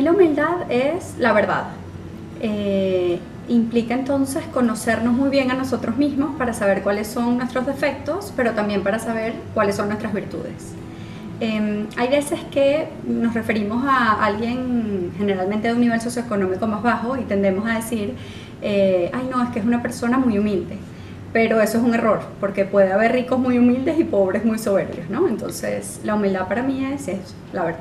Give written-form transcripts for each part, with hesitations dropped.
mí la humildad es la verdad. Implica entonces conocernos muy bien a nosotros mismos para saber cuáles son nuestros defectos, pero también para saber cuáles son nuestras virtudes. Hay veces que nos referimos a alguien generalmente de un nivel socioeconómico más bajo y tendemos a decir, ay no, es que es una persona muy humilde. Pero eso es un error, porque puede haber ricos muy humildes y pobres muy soberbios, ¿no? Entonces, la humildad para mí es eso, la verdad.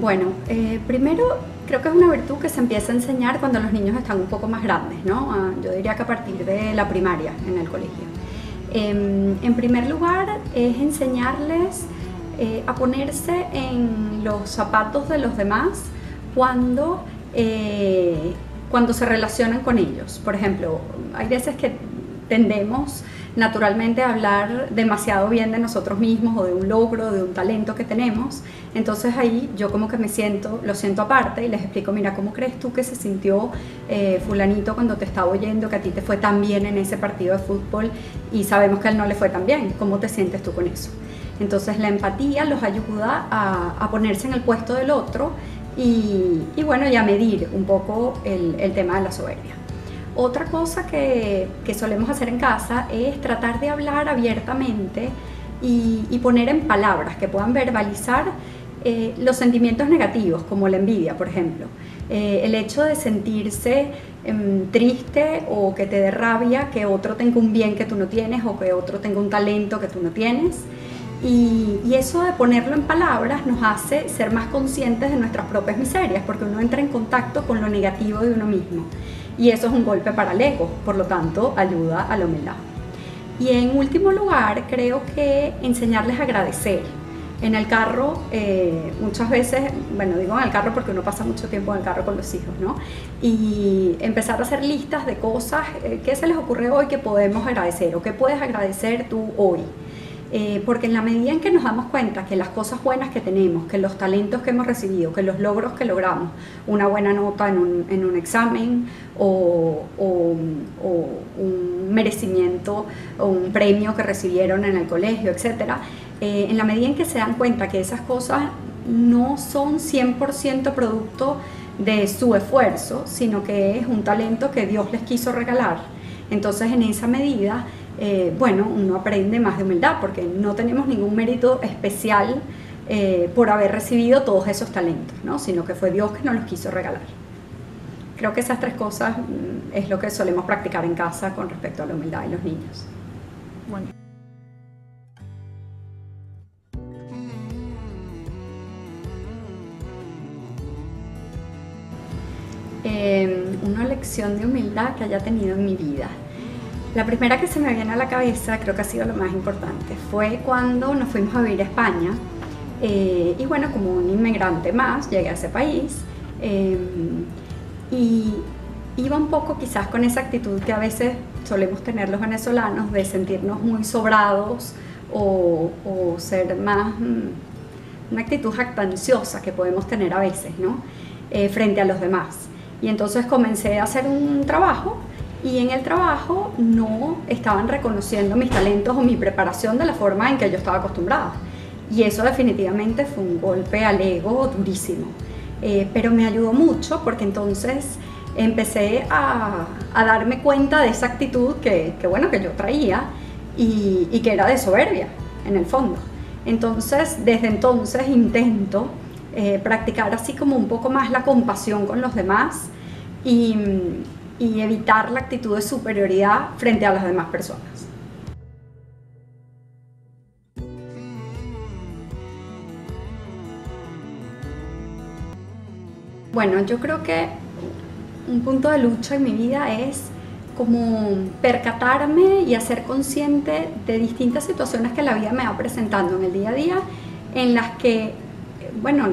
Bueno, primero creo que es una virtud que se empieza a enseñar cuando los niños están un poco más grandes, ¿no? Yo diría que a partir de la primaria en el colegio. En primer lugar, es enseñarles a ponerse en los zapatos de los demás cuando, cuando se relacionan con ellos. Por ejemplo, hay veces que tendemos naturalmente a hablar demasiado bien de nosotros mismos o de un logro, de un talento que tenemos. Entonces ahí yo como que lo siento aparte y les explico, mira, ¿cómo crees tú que se sintió fulanito cuando te estaba oyendo que a ti te fue tan bien en ese partido de fútbol y sabemos que a él no le fue tan bien? ¿Cómo te sientes tú con eso? Entonces la empatía los ayuda a ponerse en el puesto del otro y bueno, y a medir un poco el tema de la soberbia. Otra cosa que solemos hacer en casa es tratar de hablar abiertamente y poner en palabras, que puedan verbalizar los sentimientos negativos, como la envidia, por ejemplo. El hecho de sentirse triste o que te dé rabia que otro tenga un bien que tú no tienes o que otro tenga un talento que tú no tienes. Y eso de ponerlo en palabras nos hace ser más conscientes de nuestras propias miserias, porque uno entra en contacto con lo negativo de uno mismo. Y eso es un golpe para el ego, por lo tanto ayuda a la humildad. Y en último lugar, creo que enseñarles a agradecer. En el carro, muchas veces, bueno, digo en el carro porque uno pasa mucho tiempo en el carro con los hijos, ¿no? Y empezar a hacer listas de cosas que se les ocurre hoy que podemos agradecer o que puedes agradecer tú hoy. Porque en la medida en que nos damos cuenta que las cosas buenas que tenemos, que los talentos que hemos recibido, que los logros que logramos, una buena nota en un examen o un merecimiento o un premio que recibieron en el colegio, etc., en la medida en que se dan cuenta que esas cosas no son 100% producto de su esfuerzo, sino que es un talento que Dios les quiso regalar, entonces en esa medida bueno, uno aprende más de humildad porque no tenemos ningún mérito especial por haber recibido todos esos talentos, ¿no? Sino que fue Dios que nos los quiso regalar. Creo que esas tres cosas es lo que solemos practicar en casa con respecto a la humildad de los niños. Bueno. Una lección de humildad que haya tenido en mi vida. La primera que se me viene a la cabeza, creo que ha sido lo más importante, fue cuando nos fuimos a vivir a España. Y bueno, como un inmigrante más, llegué a ese país y iba un poco quizás con esa actitud que a veces solemos tener los venezolanos de sentirnos muy sobrados o ser más una actitud jactanciosa que podemos tener a veces, ¿no? Frente a los demás. Y entonces comencé a hacer un trabajo y en el trabajo no estaban reconociendo mis talentos o mi preparación de la forma en que yo estaba acostumbrada. Y eso definitivamente fue un golpe al ego durísimo. Pero me ayudó mucho porque entonces empecé a darme cuenta de esa actitud que yo traía y que era de soberbia, en el fondo. Entonces, desde entonces intento practicar así como un poco más la compasión con los demás y evitar la actitud de superioridad frente a las demás personas. Bueno, yo creo que un punto de lucha en mi vida es como percatarme y hacer consciente de distintas situaciones que la vida me va presentando en el día a día, en las que, bueno,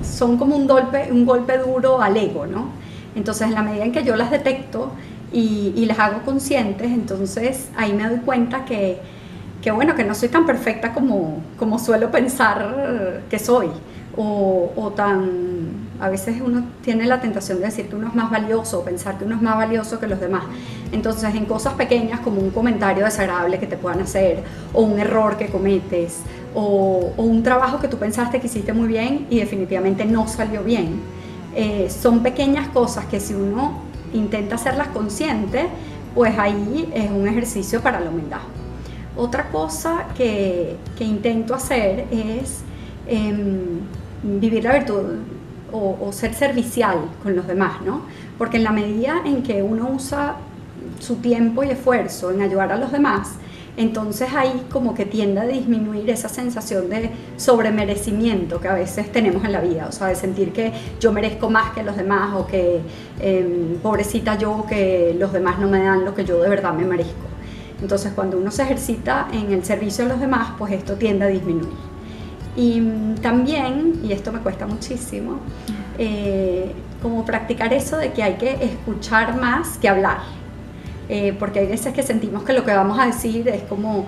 son como un golpe duro al ego, ¿no? Entonces, en la medida en que yo las detecto y las hago conscientes, entonces ahí me doy cuenta que no soy tan perfecta como suelo pensar que soy, o tan... A veces uno tiene la tentación de decir que uno es más valioso, o pensar que uno es más valioso que los demás. Entonces, en cosas pequeñas como un comentario desagradable que te puedan hacer, o un error que cometes, o un trabajo que tú pensaste que hiciste muy bien y definitivamente no salió bien, son pequeñas cosas que si uno intenta hacerlas conscientes, pues ahí es un ejercicio para la humildad. Otra cosa que intento hacer es vivir la virtud o ser servicial con los demás, ¿no? Porque en la medida en que uno usa su tiempo y esfuerzo en ayudar a los demás, entonces ahí como que tiende a disminuir esa sensación de sobremerecimiento que a veces tenemos en la vida, o sea, de sentir que yo merezco más que los demás o que pobrecita yo, que los demás no me dan lo que yo de verdad me merezco. Entonces cuando uno se ejercita en el servicio a los demás, pues esto tiende a disminuir. Y también, y esto me cuesta muchísimo, como practicar eso de que hay que escuchar más que hablar. Porque hay veces que sentimos que lo que vamos a decir es como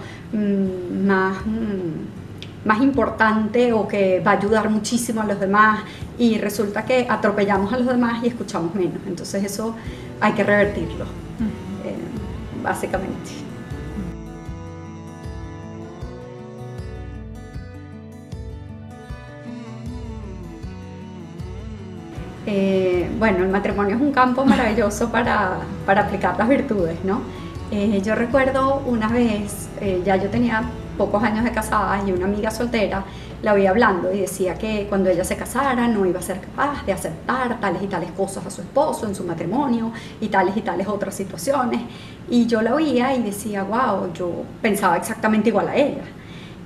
más importante o que va a ayudar muchísimo a los demás y resulta que atropellamos a los demás y escuchamos menos. Entonces eso hay que revertirlo, básicamente. Bueno, el matrimonio es un campo maravilloso para aplicar las virtudes, ¿no? Yo recuerdo una vez, ya yo tenía pocos años de casada y una amiga soltera la oía hablando y decía que cuando ella se casara no iba a ser capaz de aceptar tales y tales cosas a su esposo en su matrimonio y tales otras situaciones. Y yo la oía y decía, wow, yo pensaba exactamente igual a ella.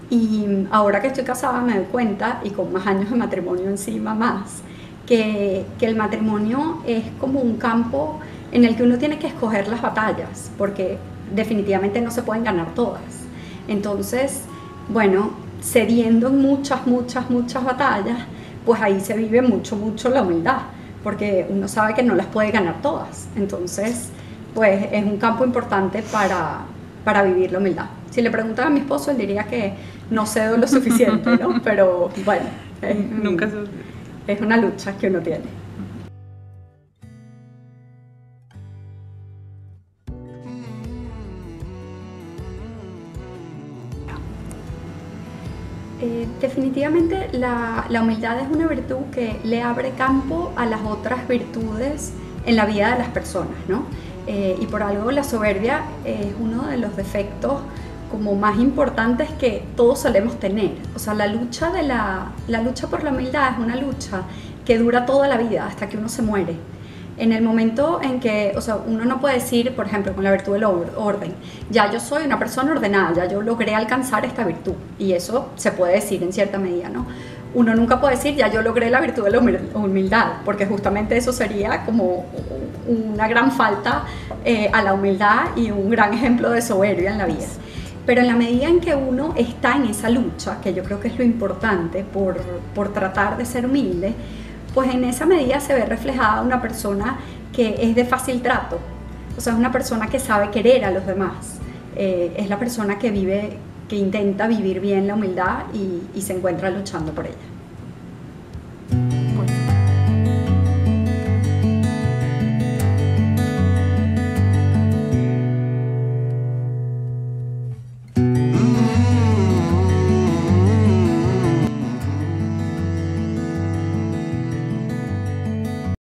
Y ahora que estoy casada me doy cuenta, y con más años de matrimonio encima más, que el matrimonio es como un campo en el que uno tiene que escoger las batallas, porque definitivamente no se pueden ganar todas. Entonces, bueno, cediendo en muchas batallas, pues ahí se vive mucho la humildad, porque uno sabe que no las puede ganar todas. Entonces, pues es un campo importante para vivir la humildad. Si le preguntan a mi esposo, él diría que no cedo lo suficiente, ¿no? Pero bueno, nunca se... es una lucha que uno tiene. Definitivamente la humildad es una virtud que le abre campo a las otras virtudes en la vida de las personas, ¿no? Y por algo la soberbia es uno de los defectos como más importantes que todos solemos tener. O sea, la lucha por la humildad es una lucha que dura toda la vida hasta que uno se muere. En el momento en que, o sea, uno no puede decir, por ejemplo, con la virtud del orden, ya yo soy una persona ordenada, ya yo logré alcanzar esta virtud, y eso se puede decir en cierta medida, ¿no? Uno nunca puede decir, ya yo logré la virtud de la humildad, porque justamente eso sería como una gran falta a la humildad y un gran ejemplo de soberbia en la vida. Pero en la medida en que uno está en esa lucha, que yo creo que es lo importante por tratar de ser humilde, pues en esa medida se ve reflejada una persona que es de fácil trato, o sea, es una persona que sabe querer a los demás, es la persona que intenta vivir bien la humildad y se encuentra luchando por ella.